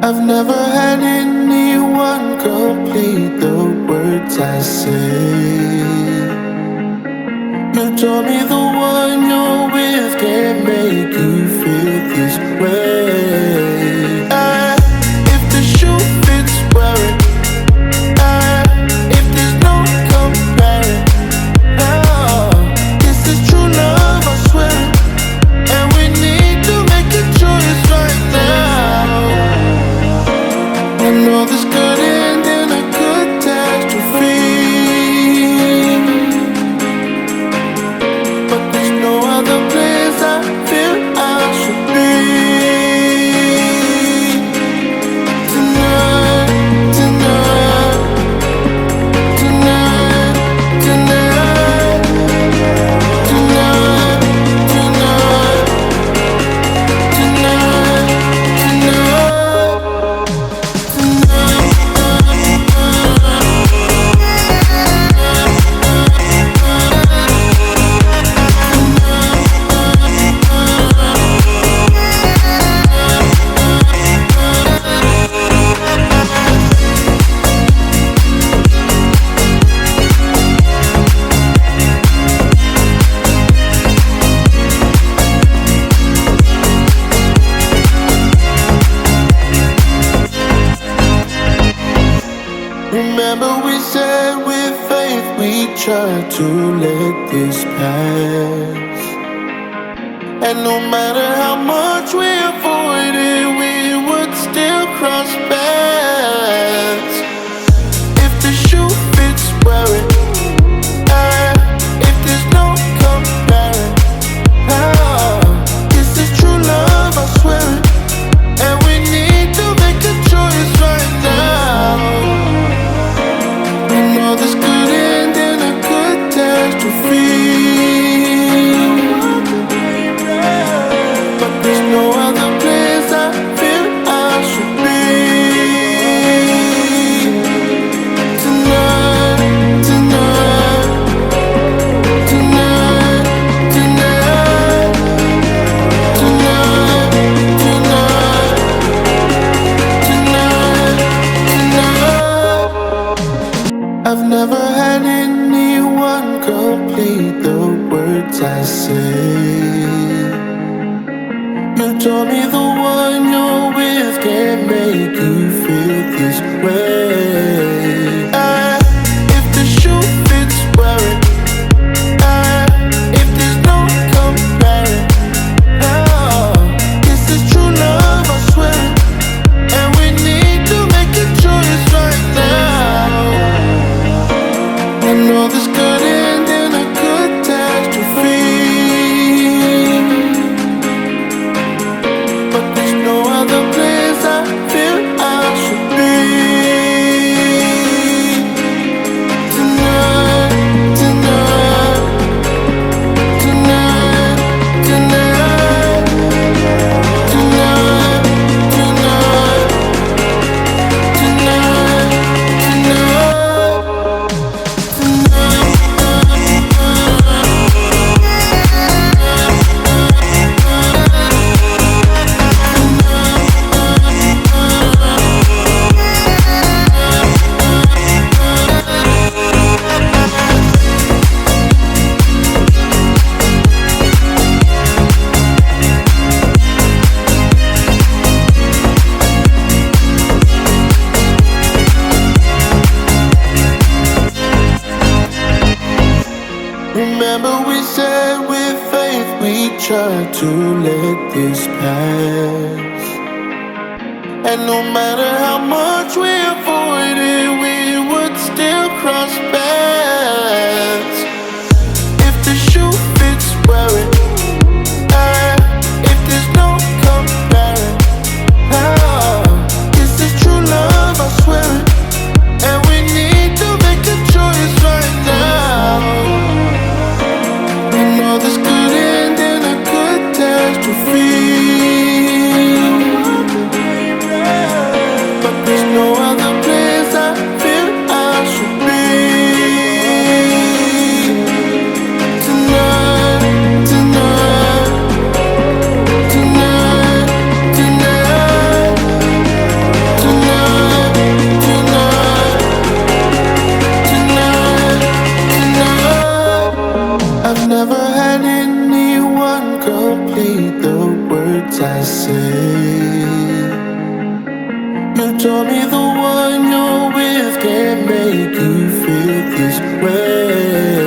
I've never had anyone complete the words I say. You told me the one you're with can't make you feel this way. If the shoe fits, wear it. If there's no comparing, this is true love, I swear. And we need to make a choice right now. I know this could end in a catastrophe, but there's no other place I feel I should be. Tonight, tonight, tonight, tonight, tonight, tonight, remember we said with faith we tried to let this pass. And no matter how much we avoided, we would still cross paths. If the shoe fits, wear it. If there's no comparing, this is true love, I swear it. And we need to make a choice right now. I know this could end in a catastrophe, but there's no other place I feel I should be. Tonight, tonight, tonight, tonight, tonight, tonight, tonight, tonight. I've never had anyone complete the words I say. You told me the one you're with can't make you feel this way. If the shoe fits, wear it. If there's no comparing, this is true love, I swear. And we need to make a choice right now. I know this could end in a catastrophe, but there's no other place I feel I should be. Tonight, tonight, tonight, tonight, tonight, tonight, remember we said with faith we tried to let this pass. And no matter how much we avoided, we would still cross paths. If the shoe fits, wear it. If there's no comparing, this is true love, I swear it. And we need to make a choice right now. I know this could end in a catastrophe, but there's You told me the one you're with can't make you feel this way.